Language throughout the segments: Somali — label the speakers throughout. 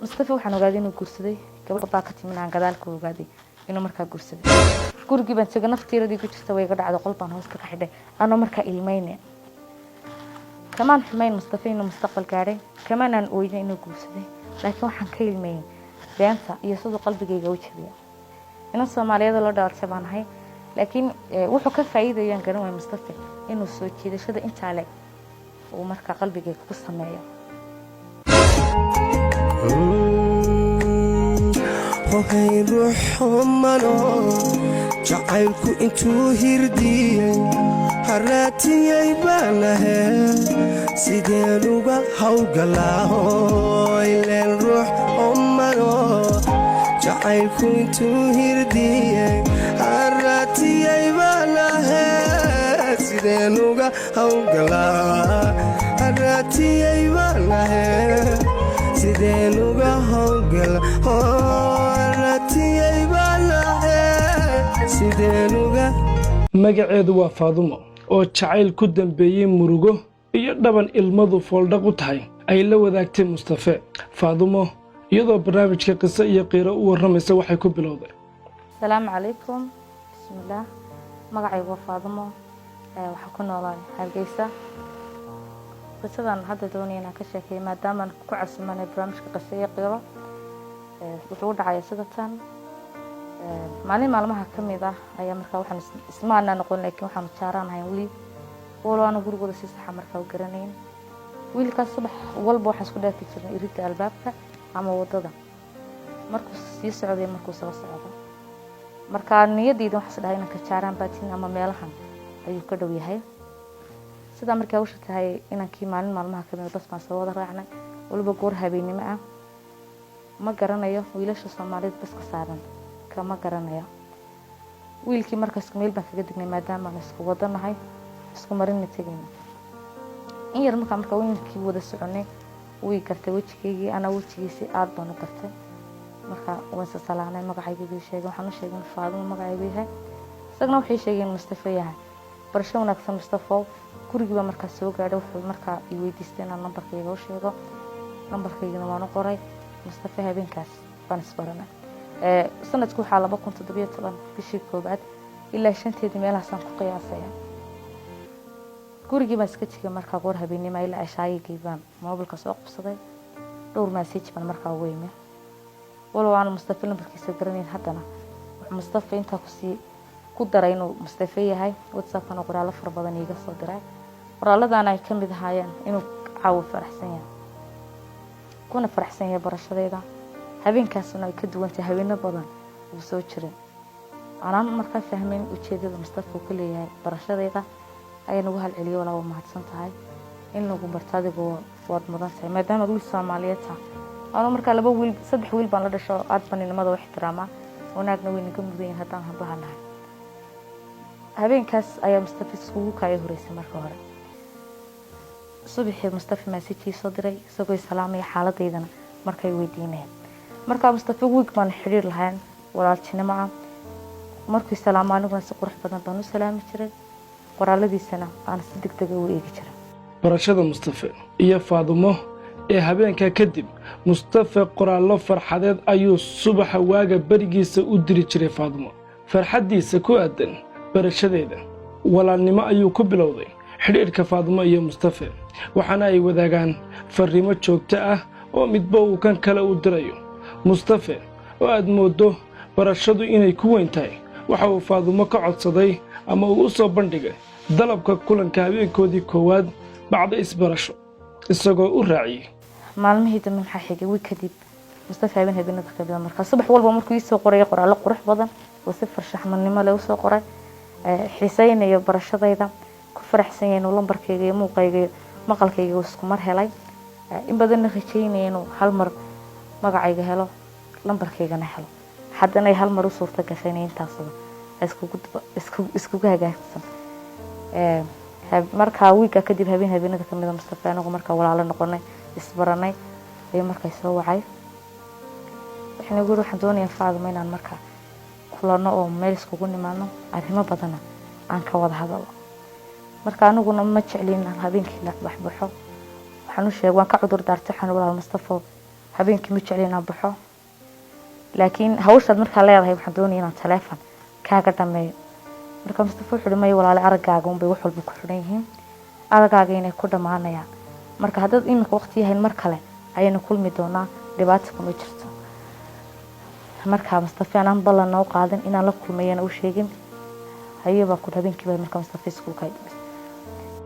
Speaker 1: Mustafa waxaan ogaaday inuu guursaday gabadh baa ka timid aan gadaalka ogaaday inuu markaa guursaday gurigii baan tagay naftiiradii ku jirta way ga dhacday qol baan hoos ka xidhay anoo markaa ilmeynay kamaan xumayn Mustafa inuu mustaqbal gaaray kamaan aan ooyay inuu guursaday laakiin waxaan ka ilmeeyay beenta iyo sidoo qalbigayga u jabiyay inuu Soomaaliyeed loo dhaartay baan ahay laakiin wuxuu ka faa'iideeyay garan way Mustafa inuu soo jiidashada inta leeg oo markaa qalbigayga ku sameeyo
Speaker 2: وهي روح منو جعلكو انتو هردي هراتي يباله سيدينوغا هوغلاهو إلى الروح منو جعلكو انتو هردي هراتي يباله سيدينوغا هوغلاهو هراتي يباله سيدينوغا هوغلاهو
Speaker 3: magaceedu waa Faadumo oo jacayl ku dambeeyay murugo iyo dhaban ilmadu fooldhaq u tahay ay la wadaagtay Mustafa Faadumo iyadoo barnaamijka qisa iyo qiiro u waramaysa waxay ku bilowday
Speaker 1: Assalaamu calaykum bismillaah magacaygu waa Faadumo waxa ku noolahay Hargeysa qisadan hadda doonayna ka sheekay maadaama ku casumanay barnaamijka qisa iyo qiiro wuxuu dhacay sidatan maalmaha kamid ah ayaa markaa waxaan ismaana noqon laakiin waxaan jaaranahay wali walaana gurigooda si sax markaa u garanayn wiilkaas subax walba waxa isku dhaafi jiray irida albaabka ama wadada markuu sii socday markuu soo socdo markaa niyadeyda waxa dhahay inaan ka jaaraan baatin ama meelahan ayuu ka dhow yahay sida markaa uu shaqahay inaan kii maalmaha kamid bas baan soo wada raacnay walba goor habeenimo ah ma garanayo wiilasha Soomaaliyeed bas ka saaran kama garanayo wiilkii markaas meel baan kaga dignay maadaama aan isku wadanahay isku marin tagayna in yar markaa wiilkii wada soconay way kartay wajigeeyay ana wajigiisa aad baan u kartay markaa waan salaanay magacayga sheegay waxaan u sheegay Faadumo magacayga yahay isaguna wuxuu sheegay Mustafa yahay barasho wanaagsan Mustafa guriga markaa soo gaadhay wuxuu markaa i weydiistay inaan nambarkayga u sheego nambarkayga waan u qoray Mustafa habeenkaas baan isbaranay sanadku waxa 2017 bishii koobaad ilaa 5 meelahaas aan ku qiyaasay gurigii baan iska tagay markaa goor habeenimo ilaa cashaayigii baan mobilka soo qabsaday dhowr message baan markaa u weymay walaal aan Mustafa nambarkiisa garanay haddana Mustafa inta ku daray inuu Mustafa yahay WhatsApp kana qoraal far badan iga soo diray qoraaladana ay kamid ahaayeen inuu caaw faraxsan yahay kuna faraxsan yahay barashadeeda habeenkaasna ay ka duwan tahay habeeno badan oo soo jiray anaan markaa fahmin ujeedada Mustafa ku leeyahay barashadeeda ayaan ugu hal celiyo walaal mahadsan tahay in lagu bartaadigo waad mudan tahay maadaama wiil Soomaaliyeed ah markaa laba wiil saddex wiil baan la dhasho aad baninimada wax ixtiraama wanaagna weyn ka mudan haddaan habahanahay habeenkaas ayaa Mustafa iskugu kaay horeysay markaa hore subaxii Mustafa message soo diray isagoo salaamay xaaladeydana markay weydiinayeen markaa Mustafa wiig baan xiriir lahayn walaaltinimo ah markii salaamaaniguna si qurux badan baan u salaami jiray qoraaladiisana aan si degdeg ah u eegi jiray
Speaker 3: barashada Mustafa iyo Faadumo ee habeenka kadib Mustafa qoraallo farxadeed ayuu subaxa waaga barigiisa u diri jiray Faadumo farxadiisa ku aadan barashadeeda walaalnimo ayuu ku bilowday xiriirka Faadumo iyo Mustafa waxaana ay wadaagaan fariimo joogto ah oo midba uu kan kale u dirayo Mustafa oo aad moodo barashadu inay ku weyn tahay waxa uu Faadumo ka codsaday ama uu soo bandhigay dalabka kulanka habeenkoodii koowaad bacda isbarasho isagoo u raaciyay
Speaker 1: maalmihii dambe maxaa xigay wiil kadib Mustafa habeenada qeybada markaa subax walba markuu soo qoray qoraal qurux badan oo si farshaxnimo leh u soo qoray xiisaynayo barashadayda ku faraxsan yahay lambarkayga iyo muuqayga maqalkayga isku mar helay in badan rajaynay inuu hal mar magacayga helo lambarkaygana helo haddana ay hal mar u suurta gashay intaas isku hagaagsan markaa wiilka kadib habeenada kamid ah Mustafa anagu markaa walaalo noqonay isbaranay ay markaa soo wacay waxaan doonayaa Faadumo inaan markaa kulano oo meel iskugu nimaano arrimo badan aan ka wada hadalo markaa anaguna ma jeclin habeenkii la baxbaxo waxaan u sheegay waan ka cudur daartay waxaan walaal Mustafa habeenkii ma jecli inaan baxo laakiin hawshaad markaa leedahay waxaan doonaya inaan taleefon kaaga dhameeyo marka Mustafa wuxuu dhimay walaal aragaaga un bay wax walba ku xidhan yihiin aragaaga inay ku dhamaanayaan marka haddaad iminka waqti yahay mar kale ayaynu kulmi doonaa dhibaato kuma jirto marka Mustafa aan ballan noo qaadan inaan la kulmayana u sheegin hayaba ku habeenkii bay marka Mustafa iskuulka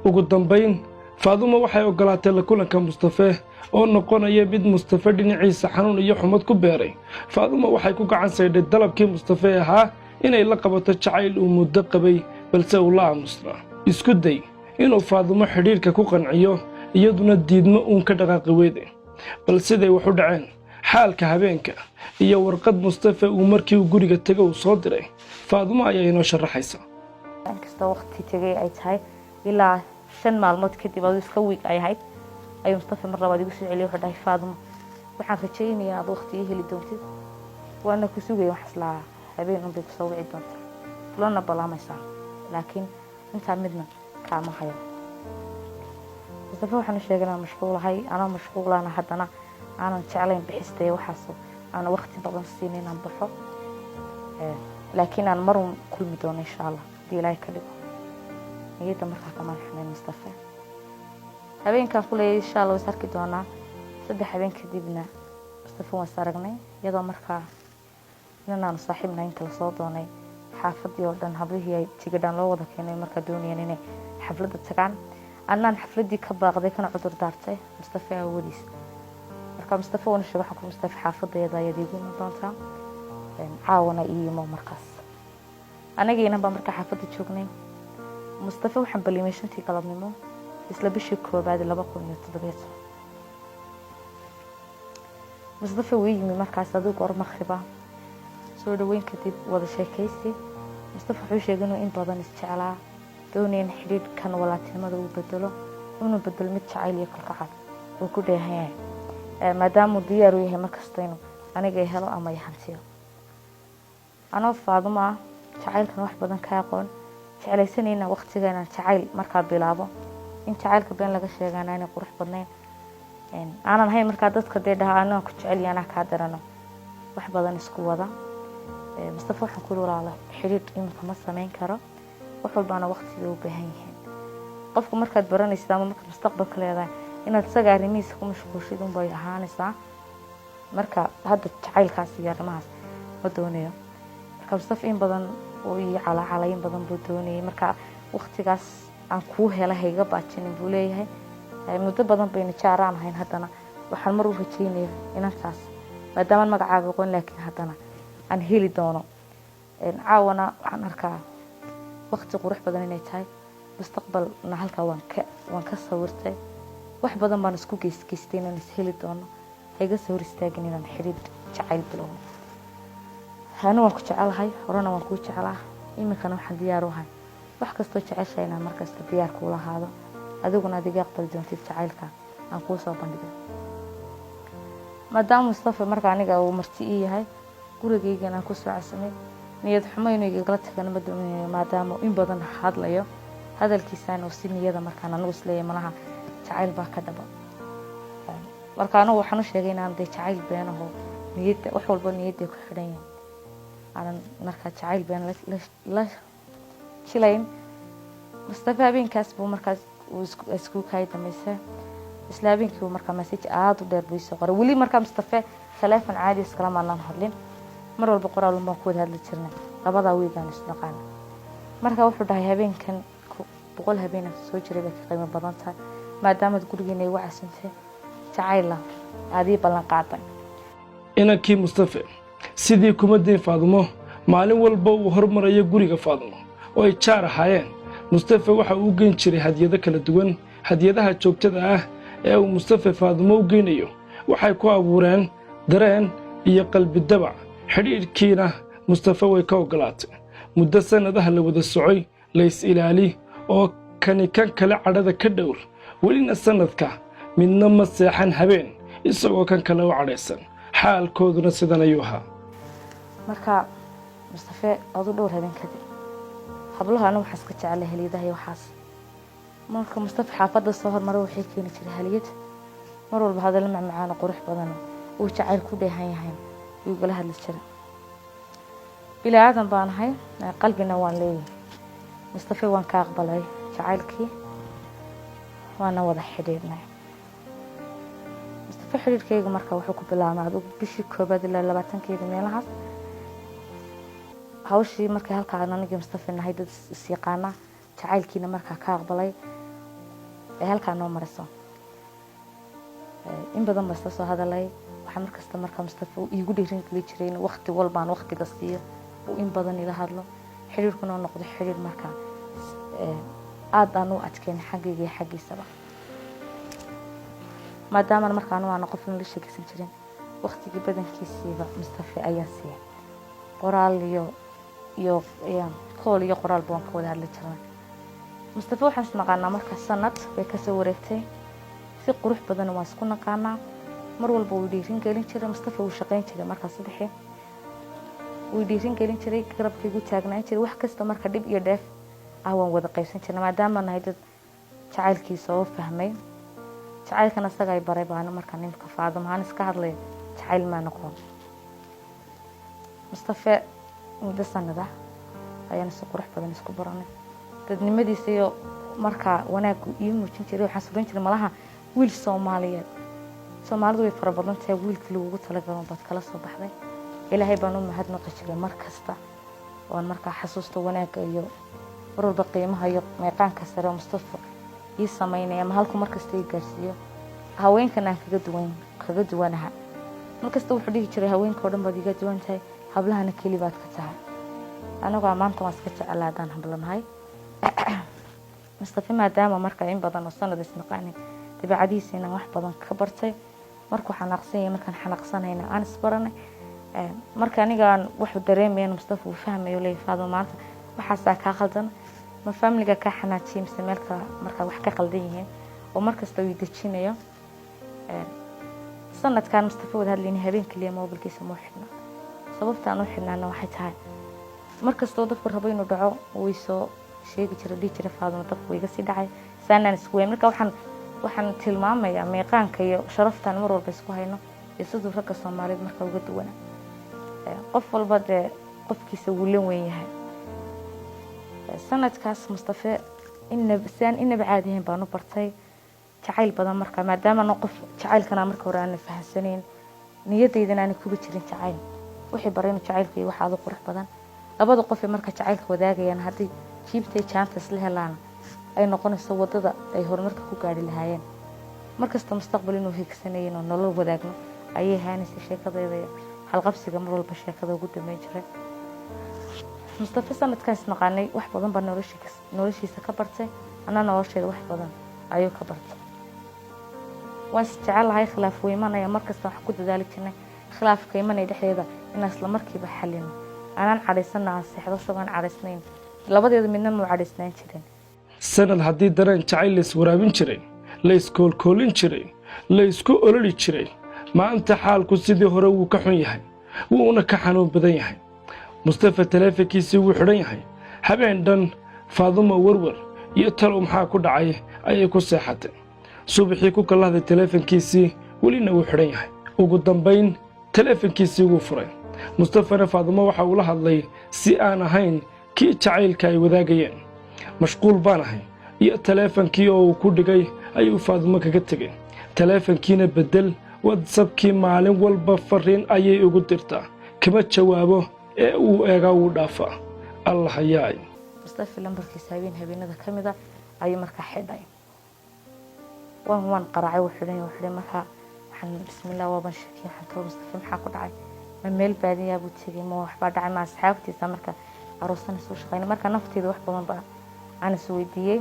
Speaker 3: ugu dambayn Faadumo waxay ogolaatay la kulanka Mustafa oo noqonaya mid Mustafa dhinaciisa xanuun iyo xumad ku beeray Faadumo waxay ku gacan saydhay dalabkii Mustafa ahaa inay la qabato jacayl uu muddo qabay balse uu la aamusnaa isku day inuu Faadumo xiriirka ku qanciyo iyaduna diidmo uun ka dhaqaaqi weyday bal siday wax u dhaceen xaalka habeenka iyo warqad Mustafa uu markii uu guriga tagay uu soo diray Faadumo ayaa inoo sharaxaysa
Speaker 1: inkasta waqti tagay ay tahay ilaa 5 maalmood kadib oo iska week ay ahayd ayuu Mustafa mar labaad igu soo celiyay wuxuu dhahay Faadumo waxaan rajaynayaa inaad waqti heli doontid waana ku sugay wax isla habeen un bay ku soo wici doontaa lana balaamaysaa laakiin inta midna kaama hayo Mustafa waxaan sheegnaa mashquulahay ana mashquulana haddana aanan jeclayn bixistay waxaas ana waqti badan siinay inaan baxo laakiin aan marun kulmi doono insha Allah diilay ka dhigo niyada markaa kama xanayn Mustafa habeenka kulay insha Allah sarki doona 3 habeen kadibna Mustafa waan saragnay iyadoo markaa inaan saaxiibna inta la soo doonay xaafadii oo dhan hablihii ay tigadaan loo wada keenay markaa doonayeen inay xafladda tagaan annaan xafladii ka baaqday kana cudur daartay Mustafa awadiis marka Mustafa wana sheegay waxaan ku Mustafa xaafadeeda ay diigu doontaa caawana iyo markaas anageena baa markaa xaafadda joognay Mustafa waxaan balimay 5 galabnimo isla bishii koobaad 2017 Mustafa weeyimi markaas aduu goor makhriba soo dhaweyn kadib wada sheekaysi Mustafa wuxuu sheegay in badan isjeclaa doonayeen xiriirkan walaaltinimada uu bedelo inuu bedel mid jacayl iyo kalgacal uu ku dheehay maadaama diyaar u yahay markasta inuu aniga helo ama yahantiyo ana Faadumo jacaylkan wax badan ka aqoon jeclaysanayna waqtigeena jacayl marka bilaabo in jacaylka been laga sheegaana inay qurux badnayn aanan hay marka dadka deedaha ku jecel yana ka darano wax badan isku wada Mustafa waxaan ku walaalo xiriir imika ma sameyn karo wax walbaana waqtiga u baahan yahay qofku markaad baranaysid ama marka mustaqbalka leedahay inaad isaga arrimihiisa ku mashquulshid un bay ahaanaysaa marka hadda jacaylkaas iyo arrimahaas ma doonayo marka Mustafa in badan oo iyo calaacalayn badan buu doonayay marka waqtigaas aan ku helay hayga baajinin buu leeyahay muddo badan bayna jaaraan ahayn haddana waxaan mar u rajaynayaa inantaas maadaama magacaaga qoon laakiin haddana aan heli doono caawana waxaan arkaa waqti qurux badan inay tahay mustaqbalna halka waan ka sawirtay wax badan baan isku geystay inaan is heli doono hayga sawir istaagin inaan xiriir jacayl bilow أنا وأنك جعلها ورانا وأنك جعلها إما كانوا حد ياروها وحكي جعلها إن مركز تبيار كولا هذا أذوقنا دقيق بلدون تجعلك أنكو صوبان دقيق ما دام مصطفى مركا عنيقا ومرتئية هاي قولي جيجا أنكو سرع سمي نياد حماينو يقلتك أنا بدو ما دام إن بدن حاد ليو هذا الكيسان وسين نيادا مركا نوس لي ملها جعل باكا دبا مركا أنا وحنو شاقين عندي جعل بينه نياد وحول بو نيادي كحرين أنا مركز جعل بين لا شلين مصطفى بين كسبه مركز واسكو كاي دميسه إسلامين كيو مركز مسيج عاد ودير بيسو قرر ولي مركز مصطفى خلافا عادي اسكلام الله نهرلين مرة البقرة الموكود هذا الترنا لبضا ويدان اسنقان مركز وحده هابين كان بقول هابين سوجري بك قيمة بضانتها ما دامت قرقيني وعسنته جعل هذه بلان قاطع
Speaker 3: inankii Mustafa sidii kumadii Faadumo maalin walba uu hormaraya guriga Faadumo oo ay jaar ahaayeen Mustafa waxa uu geyn jiray hadiyado kala duwan hadiyadaha joogtada ah ee uu Mustafa Faadumo u geynayo waxay ku abuureen dareen iyo qalbi dabac xiriirkiina Mustafa way ka ogolaatay muddo sanadaha la wada socay la is ilaali oo kan kale cadhada ka dhowr walina sanadka midna ma seexan habeen isagoo kan kale u cadhaysan xaalkooduna sidan ayuu ahaa
Speaker 1: marka Mustafa adu dhowr habeen kadib hablaha anu waxaas ka jecel heliyadaha iyo waxaas marka Mustafa xaafadda soo hormaray waxay keenay jiray haliyad mar walba hadal macaan qurux badan uu jacayl ku dheehan yahay wuu igala hadli jiray. Bini aadan baan ahay, qalbina waan leeyahay. Mustafa waan ka aqbalay jacaylkii, waana wada xidhiidhnay. Mustafa xidhiidhkayga markaa wuxuu ku bilaabmay bishii koobaad ilaa 20-keeda meelahaas. hawshii markay halkaa anagii Mustafa nahay dad is yaqaana, jacaylkiina markaa ka aqbalay ee halkaa noo mariso. In badan baan isla soo hadalay, waxaan markasta markaa Mustafa iigu dhiirin geli jiray in waqti walbaan waqtiga siiyo oo in badan ila hadlo. xiriirkuna oo noqdo xiriir markaa aad aan u adkeyn xaggayga iyo xaggiisaba. maadaama markaan waan qof la sheekaysan jirin, waqtigii badankiisiiba Mustafa ayaan siiyay. qoraal iyo call iyo qoraal baan ka wada hadli jirnay. Mustafa waxaan isnaqaanaa markaa sanad way ka soo wareegtay. si qurux badan waan isku naqaanaa. mar walba wuu dhiirin gelin jiray. Mustafa wuu shaqayn jiray markaa subaxii. wuu dhiirin gelin jiray, garabkaygu taagnaan jiray. wax kasta marka dhib iyo dheef waan wada qaybsan jirnay maadaama nahay dad jacaylkiisa oo fahmay. jacaylkan asaga ay baray baan markaa nimka Faadimo aan iska hadlay jacayl ma noqon. Mustafa muddo sanad ayaan si qurux badan isku baranay. dadnimadiisa iyo markaa wanaag iyo muujin jiray. waxaan suran jiray malaha wiil Soomaaliyeed. Soomaalidu way fara badan tahay, wiilkii lagu talagalay baad kala soo baxday. ilaahay baan u mahadnaqi jiray mar kasta oo markaa xasuusto wanaaga iyo warba qiimaha iyo meeqaanka sare Mustafa ii sameynaya ma halku markasta ii gaarsiiyo. haweenkana kaga duwanaha markasta wuxuu dhihi jiray haweenka oo dhan baad iga duwan tahay, hablahana keli baad ka tahay. anagoo maanta waan iska jecelaadaan hablanahay. Mustafa maadaama markaa in badan oo sanad isnaqaanay, dabeecadiisina wax badan ka bartay. markuu xanaaqsanyahay markaan xanaaqsanayna aan isbaranay. marka aniga wuxuu dareemayay Mustafa uu fahmayo leeyahay Faadimo maanta waxaasaa ka khaldan, ma family-ga ka xanaajiyay mise meelka markaa wax ka khaldan yihiin oo markasta uu dejinayo. sanadkan Mustafa wada hadlayna habeen kaliya mobilkiisa ma xidhna. sababta aan u xidhnaana waxay tahay markasta dadku rabo inuu dhaco way soo sheegi jiray dhigi jiray Faadimo dadku way iga sii dhacay saanaan isku weyn. marka waxaan tilmaamayaa meeqaanka iyo sharaftan mar walba isku hayno iyo sidoo ragga Soomaaliyeed markaa uga duwana. qof walba de qofkiisa wuu la weyn yahay. sanadkaas Mustafa inaba caadiyin baan u bartay jacayl badan markaa maadaama qof jacaylkana markaa hore aan fahansaneyn, niyadeydana aan kuba jirin jacayl. wixii barayno jacaylkii waxa aad u qurux badan. labada qof ee markaa jacaylka wadaagayaan haddii jiibtay chances la helaan ay noqonayso wadada ay horumarka ku gaari lahaayeen. markasta mustaqbal inuu hiigsanayeen oo nolol wadaagno ayay haanaysa sheekadeeda halqabsiga mar walba sheekada ugu dambeyn jiray. Mustafa sanadkaas naqaanay wax badan baa noloshiisa ka bartay. ana nolosheeda wax badan ayuu ka bartay. waan jecelahay khilaaf weemanaya markasta wax ku dadaali jirnay. khilaafka imanay dhexdeeda in isla markiiba xalino. aanan cadhaysana seexdo saban cadhaysnayn. labadeedu midna ma cadhaysnaan jirin.
Speaker 3: sanad haddii dareen jacayl la iswaraabin jiray, la iskoolkoolin jiray, la isku ololi jiray, maanta xaalku sidii hore wuu ka xun yahay, wuuna ka xanuun badan yahay. Mustafa taleefankiisii wuu xidhan yahay. habeen dhan Faadimo warwar iyo talo maxaa ku dhacay ayay ku seexatay. subaxii ku kalahday taleefankiisii welina wuu xidhan yahay. ugu dambayn taleefankiisii wuu furay. Mustafana Faadimo waxa uu la hadlay si aan ahayn kii jacaylka ay wadaagayeen. mashquul baan ahay iyo taleefankii oo uu ku dhigay ayuu Faadimo kaga tegay. taleefankiina bedel, WhatsApp-kii maalin walba fariin ayay ugu dirtaa, kama jawaabo ee uu eega uu dhaafa. allah yaay.
Speaker 1: Mustafa lambarkiisa habeenada kamida ayuu markaa xidhay. waan qaraacay wuxuu xidhay markaa waxaan bismillaah waa ban shaki waxaan ka Mustafa maxaa ku dhacay ma meel baadiyaa buu tagay ma waxba dhacay ma asxaabtiisa markaa aroosana soo shaqeynay markaa nafteeda wax badan baa aan is weydiiyay.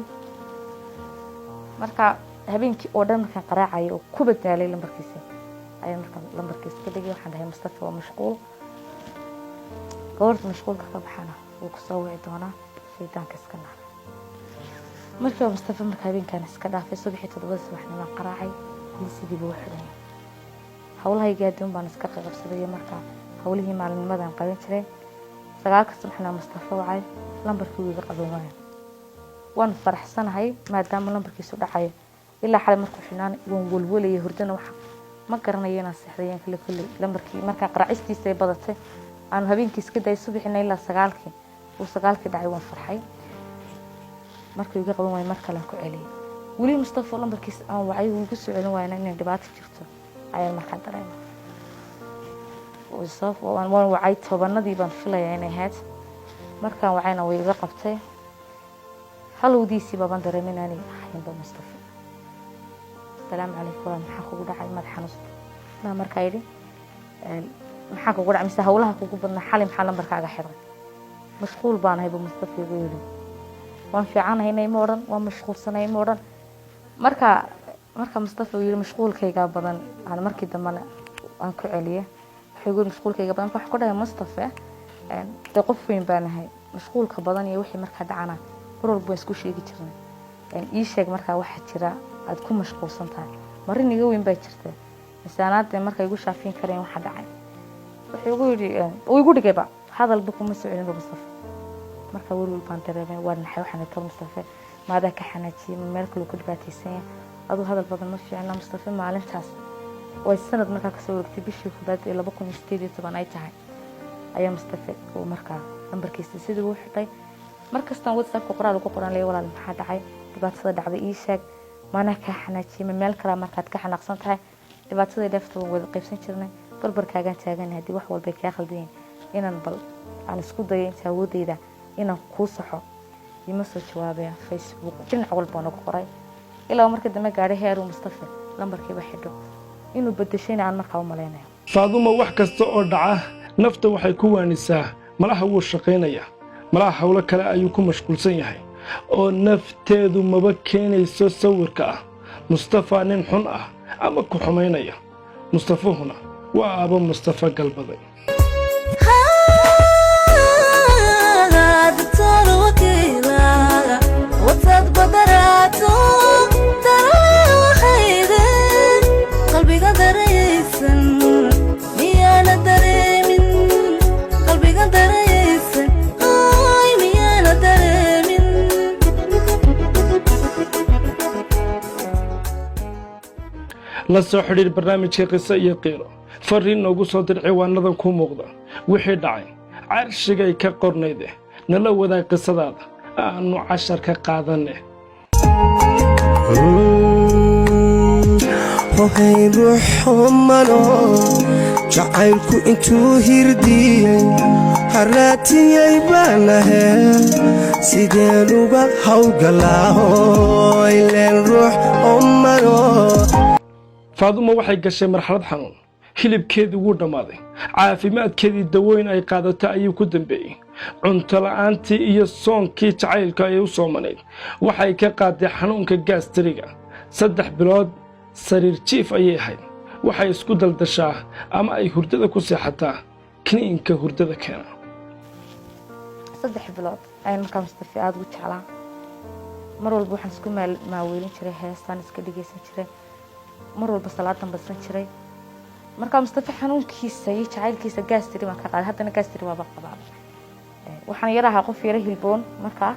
Speaker 1: markaa habeenkii oo dhan markaan qaraacay oo ku badaalay lambarkiisa ayaan markaa lambarkiisa ka dhigay. waxaan dhahay Mustafa waa mashquul, goorta mashquulka ka baxana wuu ku soo wici doonaa shaydaanka iska naar. markaa Mustafa markaa habeenkan iska dhaafay subaxii 7 subaxnimo qaraacay sidii buu xidhay. hawlahayga aduun baan iska qabsaday markaa hawlihii maalinnimadan qaban jiray. 9 subaxna Mustafa wacay lambarkii wuu iga qabanay. waan faraxsanahay maadaama lambarkiisu dhacay ilaa xalay markuu xinaan waan walwalayay hurdana ma garanayo inaan seexdayaan kale kulli lambarkii markaa qaraacistiisa ay badatay aan habeenkii iska day subaxina ilaa 9kii uu 9kii dhacay waan farxay markii ugu qaban waayay mar kale ku celiyay wali Mustafa lambarkiisa aan wacay uu igu soo celin waayna inay dhibaato jirto ayaan markaa dareemay وصف وأنا وعيت فبنادي بنفلا يعني هات مركان وعينا ويجا قبته حلو دي سي بابا درمين أنا حين بمصطفى السلام عليكم محاكو قد عاي مدحنوس ما مركايري محاكو قد عم يسهولها كوكو بدنا حالي محالا مركاقا حرق مشغول بان هاي بمصطفى يقولي وان في عانا هنا يمورن وان مشغول سنة يمورن مركا مصطفى يقولي مشغول كيقا بدن أنا مركي دمانا أنكو عليه يقول مشغولكayga badan wax ku dhahay Mustafa qof weyn baan ahay mashquulka badan iyo wixii marka dhacana qorol buu isku sheegi jirnay ii sheeg marka waxa jira aad ku mashquulsan tahay marin iga weyn baa jirtay misaanaad marka igu shaafin kareen waxa dhacay wuxuu igu yiri oo igu dhigayba hadal buu kuma soo celin Mustafa marka wuu baan dareemay waan naxay waxaan ka Mustafa maada ka xanaajiyay meel kale ku dhibaataysan adu hadal badan ma fiicna Mustafa maalintaas والسند مركا كسو ركتي بشي خداد إلا بكون يستيدي طبعا أي تاعي أيام مستفيد ومركا نمبركي استيدي وحطي مركز واتساب وقران لي ولا المحاد عاي دبات صدى عبي إيشاك ما نكا حناتي من ميل كلا مركا تكا نقصان تاعي دبات صدى دفتو وقيبسين شرني بربر كاقان تاقان هادي وحوال بيك ياخل دين إنا نبل عن سكود داين تاودي دا إنا كوصحو يمسو جوابي فيسبوك جن عول بانو قراي إلا مركا دمي قاري هيرو مستفى نمبركي بحدو inuu badashayna aan markaa u maleynayo
Speaker 3: Faadumo wax kasta oo dhaca nafta waxay ku waanisaa malaha wuu shaqeynaya malaha hawlo kale ayuu ku mashquulsan yahay oo nafteedu maba keenayso sawirka ah Mustafa nin xun ah ama ku xumeynaya Mustafa huna waa aba Mustafa galbaday la soo xiriir barnaamijka qiso iyo qiiro fariin noogu soo dir ciwaanadan ku muuqda wixii dhacay carshigay ka qornayde nala wadaag qisadaada aanu cashar ka qaadanay
Speaker 2: hohay ruuxu malo jacaylku intuu hirdiyey haraatiyey baanahe sideen uga hawgalaaho ileen ruux oo malo
Speaker 3: Faadumo waxay gashay marxalad xanuun hilibkeedii wuu dhamaaday caafimaadkeedii dawooyin ay qaadatay ayuu ku dambeeyay cunto la'aantii iyo soonkii jacaylka ay u soomaneyd waxay ka qaaday xanuunka gastriga 3 bilood sariir jiif ayay ahayd waxay isku daldashaa ama ay hurdada ku seexataa kiniinka hurdada keena
Speaker 1: 3 bilood ayaan markaa Mustafa aad u jeclaa mar walba waxaan isku maaweelin jiray heestaan iska dhigeysan jiray mar walba salaadan basan jiray markaa Mustafa xanuunkiisa iyo jacaylkiisa gaastiri ma ka qaad hadana gaastiri waa qabaa waxaan yaraha qof yara hilboon markaa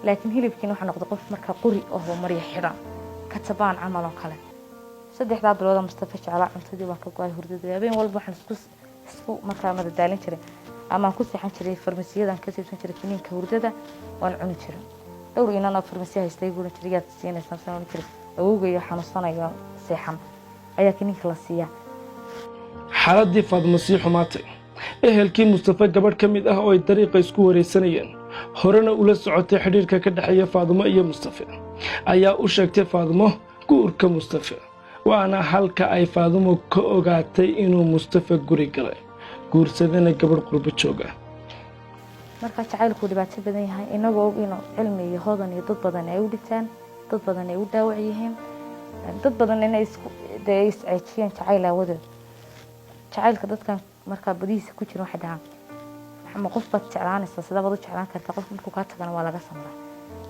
Speaker 1: laakiin hilibkiina waxa noqday qof markaa quri oo mariya xiran ka tabaan camal oo kale 3 bilood Mustafa jeclaa cuntadii waa ka go'ay hurdada habeen walba waxaan isku markaa madadaalin jiray ama ku seexan jiray farmasiyadan ka siibsan jiray kiniinka hurdada waan cuni jiray dhowr inaan farmasiya haystay guuran jiray siinaysan sanad jiray awowgay xanuunsanayo seexan ayaa kiniinka la siiyaa
Speaker 3: xaaladii Faadumo sii xumaatay ehelkii Mustafa gabadh ka mid ah oo ay dariiqa isku wareegsanayeen horena ula socotay xiriirka ka dhaxeeya Faadumo iyo Mustafa ayaa u sheegtay Faadumo guurka Mustafa waana halka ay Faadumo ka ogaatay inuu Mustafa guri galay guursadana gabadh qurbo jooga
Speaker 1: marka jacaylku dhibaato badan yahay inagoo inuu cilmi iyo hodan iyo dad badan ay u dhitaan dad badan ay u dhaawac yihiin dad badan inay isku deeyeen jacayl awoodo jacaylka dadkan marka badiisa ku jiro waxa dhaca maxaa qof bad jeclaanaysa sida bad u jeclaan karta qof markuu ka tagana waa laga samraa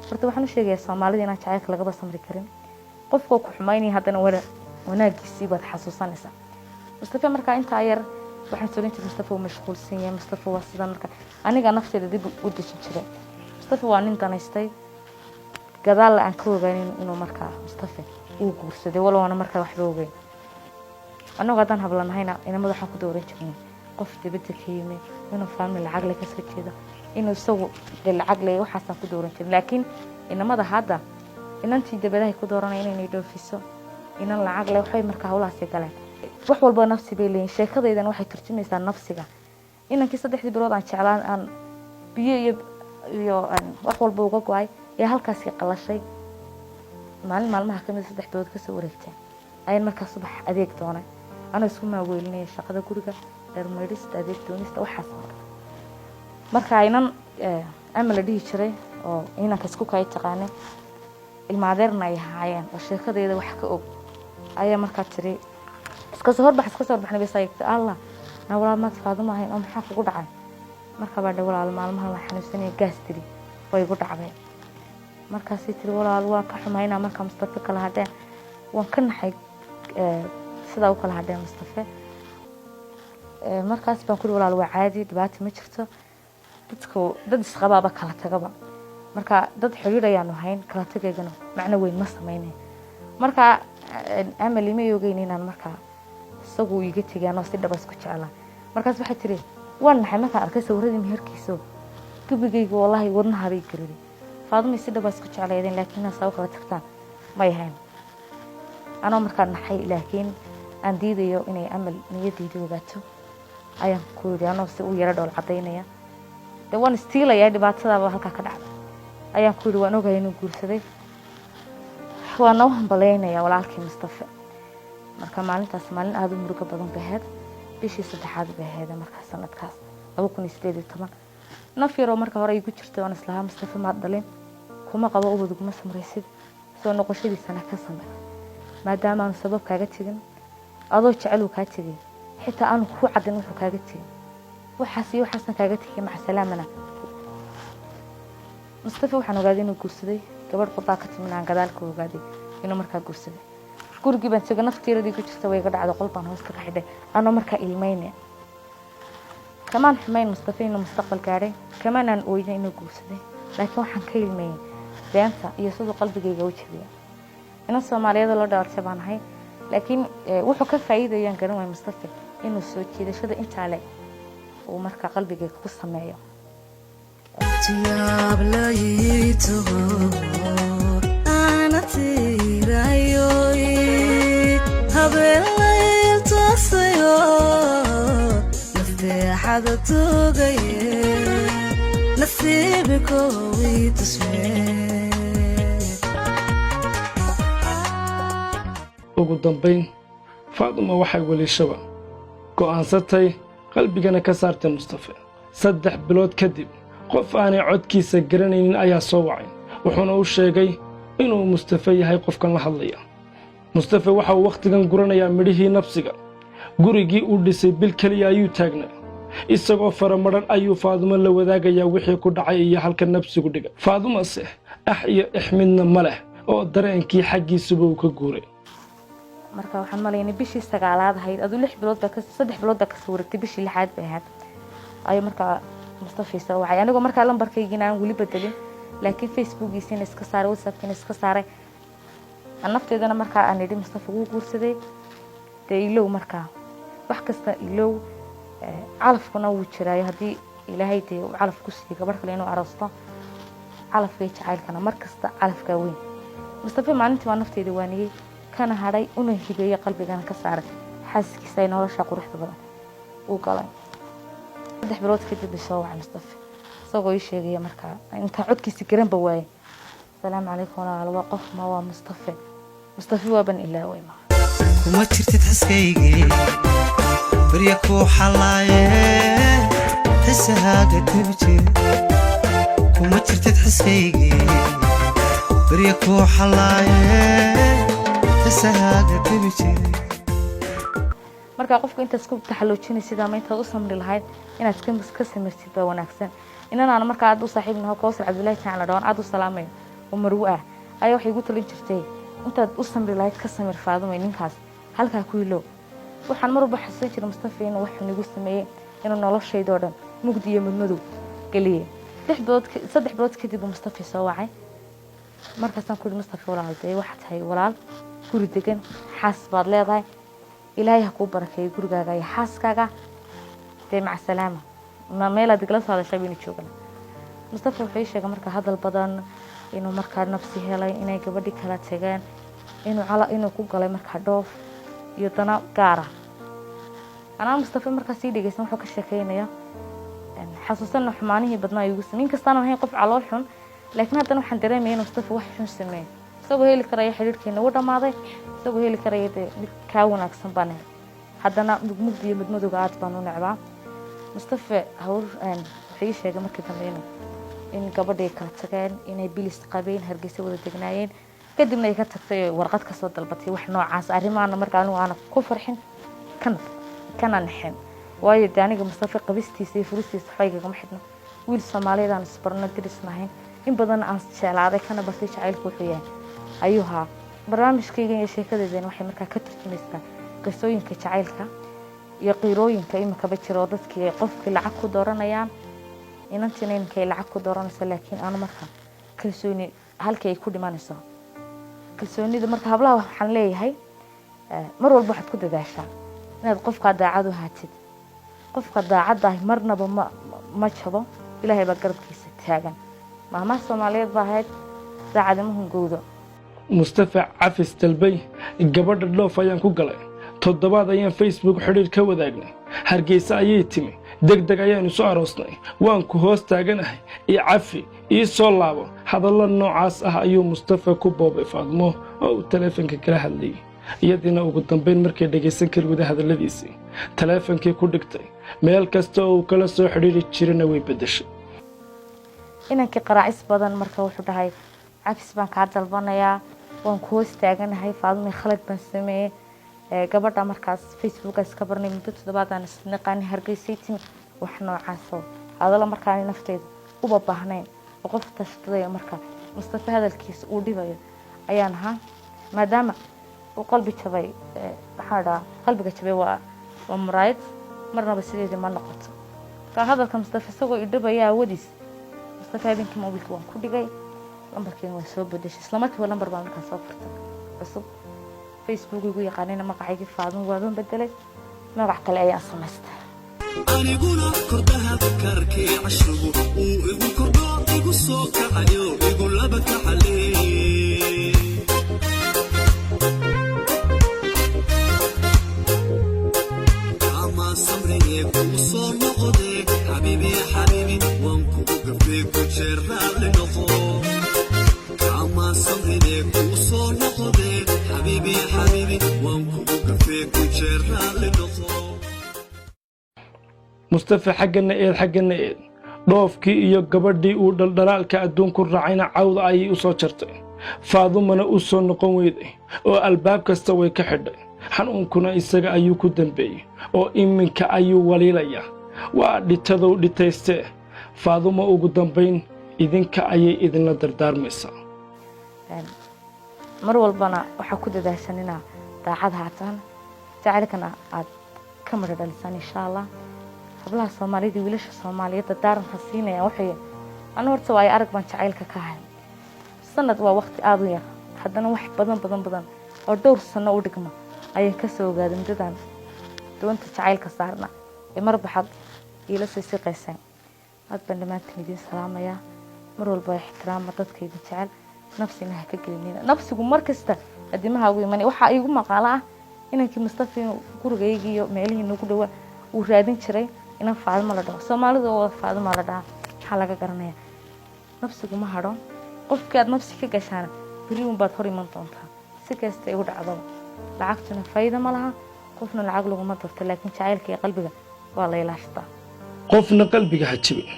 Speaker 1: horta waxaan u sheegayaa Soomaalida inaan jacaylka laga samri karin qofka ku xumaynay hadana wanaagiisii baad xasuusanaysa Mustafa marka inta yar waxaan soo leeyahay Mustafa mashquulsan yahay Mustafa waa sidan marka aniga nafteeda dib u dejin jiray Mustafa waa nin danaystay gadaal aan ka ogaanay inuu marka Mustafa uu guursaday walwana marka wax loo ogeey annagu haddaan hablanahayna inamada waxaan ku dooran jirnay qof dibadda ka yimi inuu family lacag leh ka soo jeedo inuu isagu lacag leh waxaasaan ku dooran jirnay laakiin inamada hadda inantii dabadahay ku dooranaya inay dhoofiso inan lacag leh waxay markaa hawlahaasi galeen wax walba nafsi bay leeyihin sheekadaydan waxay turjumaysaa nafsiga inankii 3 bilood aan jeclaan aan biyo iyo wax walba uga go'ay ee halkaas qalashay maalmaha kamid 3 bilood ka soo wareegtay ayaan markaa subax adeeg doonay ana isku maaweelinay shaqada guriga dharmeedista adeeg doonista waxaas markaa inan amal dhihi jiray oo inanka isku kay taqaanay ilmaadeerna ay haayeen oo sheekadayda wax ka og ayaa markaa tiri iska soo horbaxnay beesayta Allah na walaal ma Faadimo ahayn oo maxaa kugu dhacay marka baa walaal maalmaha la xanuunsanay gaas tiri way igu dhacday markaas tiri walaal waa ka xumayna marka Mustafa kala hadeen waan ka naxay sida uu kala hadeen Mustafa markaas baan ku walaal waa caadi dhibaato ma jirto dad isqabaaba kala tagaba marka dad xiriir ayaan ahayn kala tagayna macna weyn ma sameeyay marka amal ima yogeyn inaan marka isagu iga tagaano si dhabas ku jeclaa markaas waxa tiri waan naxay marka arkay sawirradii meherkiiso gubigayga wallahi wadnaha bay gariray Faadimo si dhabas ku jeclaayeen laakiin asaw kala tagtaan ma yahayn ana marka naxay laakiin aan diidayo inay amal niyadeyda ogaato ayaan ku yiri anoo si u yara dhool cadeynaya waan istiilaya dhibaatada halka ka dhacday ayaan ku yiri waan ogahay inuu guursaday waan u hambalyeynaya walaalkii Mustafa marka maalintaas maalin aad u murugo badan baheed bishii 3aad baheed marka sanadkaas 2018 nafiro marka hore ay ku jirtay aan islaam Mustafa ma dhalin kuma qabo oo waduguma samraysid soo noqoshadiisana ka samay maadaama aan sabab kaaga tigin adoo jecel ka tigin xitaa aan ku cadin wuxuu kaaga tigin waxaasan kaaga tigin ma salaamana Mustafa waxaan ogaaday inuu guursaday gabadh qodaa ka timinaan gadaalka ogaaday inuu markaa guursaday gurigii baan tagay naftiiradii ku jirta way iga dhacday qolbaan hoosta ka xidhay anoo markaa ilmeynay kamaan xumayn Mustafa inuu mustaqbal gaaray kamaan aan ooyay inuu guursaday laakiin waxaan ka ilmeeyay beenta iyo sidoo qalbigayga u jabiyay ina Soomaaliyeed loo dhaartay baan ahay laakiin wuxuu ka faa'iideeyay garan way Mustafa inuu soo jeedashada inta leh oo markaa qalbigayga ku sameeyo
Speaker 4: tiyaab la yiito ana tirayo habeel toosayo nafteexada tugaye nasiibko wiitusmee
Speaker 3: ugu dambayn Faadimo waxay waliishaba go'aansatay qalbigana ka saartay Mustafa 3 bilood kadib qof aanay codkiisa garanaynin ayaa soo wacay wuxuuna u sheegay inuu Mustafa yahay qofkan la hadlaya Mustafa waxa uu waqtigan guranayaa midhihii nafsiga gurigii uu dhisay bil kaliya ayuu taagnaa isagoo faramaran ayuu Faadimo la wadaagayaa wixii ku dhacay iyo halka nafsigu dhigay Faadimo iyo ixmidna ma leh oo dareenkii xaqiisuba uu ka guuray
Speaker 1: marka waxaan maleynay bishii 9aad ahayd adu 6 bilood ka 3 bilood ka soo wareegtay bishii 6aad bay ahayd ay marka Mustafa soo waxay anigu marka lambarkaygiina aan wali bedelin laakiin Facebook-giisina iska saaray WhatsApp-kiina iska saaray anafteedana marka aan idhi Mustafa uu guursaday ilow marka wax kasta ilow calafkuna uu jiray hadii Ilaahay uu calaf ku siiyay gabar kale inuu aroosto calafkay jacaylkana markasta calafka weyn Mustafa maalintii waa nafteeda waaniyay kana haray una hibeeyay qalbigana ka saaray xaaskiisa ay nolosha quruxda badan uu galay 3 bilood kadib soo wacay Mustafa isagoo ii sheegay marka inta codkiisa garan ba waayay السلام عليكم ولا الوقف ما هو مصطفى وابن إلا ويما
Speaker 4: وما تشرت حسكيجي بريكو حلايه حسها قد تبجي وما تشرت حسكيجي بريكو حلايه حسها قد تبجي
Speaker 1: marka qofku inta isku taxalloojinaysa ma inta u samri lahayd inaad ka samirtid baa wanaagsan inaan marka aad u saaxiibnahay Kawsar Cabdullaahi taala doon aad u salaamay ومروءة أيوة حيقول تلين شفتي أنت أصلا بلايك كسر مرفاضه من كاس هل كاكويلو وحن مرة بحسيت المصطفى إنه وحن يقول سمية إنه نلاش شيء دورا مقدية من مدو قليه صدح برود كتب مصطفى سواعي مركز كل مصطفى ولا عالدي واحد هاي ولا كل دقن حاس بعض لا ضاي ilaahay ha kuu barakeeyo gurigaaga iyo xaaskaaga dee maca salaama ma meelaad igala soo hadashaa baynu joogana mustafa wuxuu ii sheegay marka hadal badan inuu markaa nafsi helay inay gabadhi kala tageen inuu ku galay markaa dhoof iyo dana gaara anaa mustafa markaa sii dhegeysan wuxuu ka sheekeynaya xasuusan xumaanihii badnaa igu sameeyay inkastaan ahayn qof calool xun laakiin haddana waxaan dareemayay inuu mustafa wax xun sameeyay isagoo heli karaya xiriirkeena u dhamaaday isagoo heli karaya dee mid kaa wanaagsan baan haddana mugmugdi iyo madmadowga aad baan u necbaa mustafa wuxuu ii sheegay markii dambe in gabadhay kala tageen inay bilis qabeen hargeysa wada degnaayeen kadibna ay ka tagtay warqad ka soo dalbatay wax noocaas arrimaana markaa anigu aan ku farxin kana naxin waayo aniga mustafa qabistiisa iyo furistiisa xaygaga ma xidhno wiil Soomaaliyeed aan isbarno dirisnahayn in badan aan jeclaaday kana bartay jacaylku wuxuu yahay ayuu haa barnaamijkayga iyo sheekadeedana waxay markaa ka turjumaysaa qisooyinka jacaylka iyo qiirooyinka imika jiro dadkii qofkii lacag ku dooranayaan inantina inkay lacag ku dooranayso laakiin aan markaa kalsooni halkii ay ku dhimanayso kalsoonida marka hablaha waxaan leeyahay mar walba waxaad ku dadaashaa inaad qofka daacad u haatid qofka daacad ah marnaba ma jabo ilaahay baa garabkiisa taagan maama Soomaaliyeed baa ahayd daacadnimo gowdo
Speaker 3: mustafa cafis dalbay gabadha dhoof ayaan ku galay toddobaad ayaan Facebook xiriir ka wadaagnay hargeysa ayay timi degdeg ayaan soo aroosnay waan ku hoos taaganahay cafi soo laabo hadallo noocaas ah ayuu mustafa ku boobay Faadmo oo telefoonka kala hadlayay iyadina ugu dambeyn markay dhageysan kar wada hadaladiisii teleefoonkii ku dhigtay meel kasta oo kala soo xiriiri jirana way bedeshay
Speaker 1: inankii qaraacis badan marka wuxuu dhahay cafis baan ka dalbanayaa waan ku hoos taaganahay Faadmo khalad baan sameeyay gabadha markaas Facebook iska barnay muddo toddobaadaan isnaqaan hargeysay tin wax noocaas oo hadallo markaan nafteeda u baahnayn oo qof tashtaday marka mustafa hadalkiisa uu dhibayo ayaan ahaa maadaama uu qalbi jabay qalbiga jabay waa muraayad marnaba sideedii ma noqoto ka hadalka mustafa isagoo idhibaya wadiis mustafa habeenkii mobilka waan ku dhigay lambarkeena waa soo bedeshay isla markiiba lambar baan markaa soo furtay cusub Facebook igu yaqaanina magacayga Faadmo waan bedelay magac kale ayaan samaystay
Speaker 5: aniguna kordaha karkii cashrugu uu igu kordo igu soo kacayo igu laba kaxalay ama samriye ku soo noqode habibi waan ku gafay ku jeerale noqo ama samriye ku soo noqode habibi waan ku gafay ku jeerale noqo
Speaker 3: mustafa xaggana eed dhoofkii iyo gabadhii uu dhaldhalaalka adduunku raacayna cawda ayay u soo jartay Faadumana u soo noqon weyday oo albaab kasta way ka xidhay xanuunkuna isaga ayuu ku dambeeyay oo iminka ayuu waliilaya waa dhitadow dhitaystee Faaduma ugu dambeyn idinka ayay idinla dardaarmaysaa
Speaker 1: mar walbana waxa ku dadaashanina daacad haatan jacaylkana aad ka mar dhalisaan insha Allah hablaha Soomaaliyeed wiilasha Soomaaliyeed daaran xasiinaya waxay aan horta way arag baan jacaylka ka hayn sanad waa waqti aad u yar haddana wax badan oo dhowr sano u dhigma ayaan ka soo ogaaday mudadan doonta jacaylka saarna marba xaq ila soo siqaysan aad baan dhamaantiin idin salaamaya mar walba ixtiraam dadkayga jecel nafsina ha ka gelin nafsigu markasta adimaha ugu iman waxa igu maqaala ah inankii mustafa gurigayga iyo meelihii nagu dhawa uu raadin jiray inaan Faadmo la dhaho Soomaalidu oo Faadmo la dhaho waxa laga garanaya nafsigu ma hado qofkii aad nafsi ka gashaan bari baad hor iman doontaa si kasta ay u dhacdo lacagtuna faa'iido ma laha qofna lacag laguma darto laakiin jacaylka iyo qalbiga waa la ilaashtaa
Speaker 3: qofna qalbiga ha jibin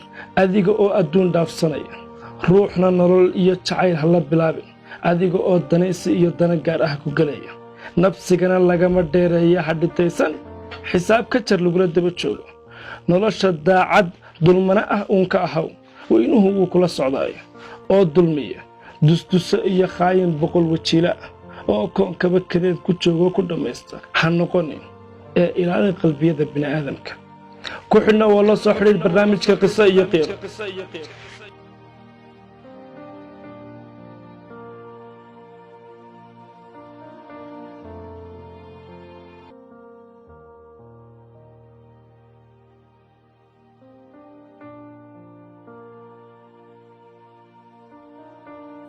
Speaker 3: adiga oo adduun dhaafsanaya ruuxna nolol iyo jacayl hala bilaabin adiga oo danaysi iyo dana gaar ah ku galaya nafsigana lagama dheereeya hadhitaysan xisaab ka jar lagula daba joogo nolosha daacad dulmana ah uun ka ahaw weynuhu uu kula socdaayo oo dulmiya dusdusa iyo khaayin boqol wajiila oo koonkaba kadeed ku joogo ku dhamaysta ha noqonin ee ilaali qalbiyada bini'aadamka ku xidhna waa la soo xidhiir barnaamijka qiso iyo qiiro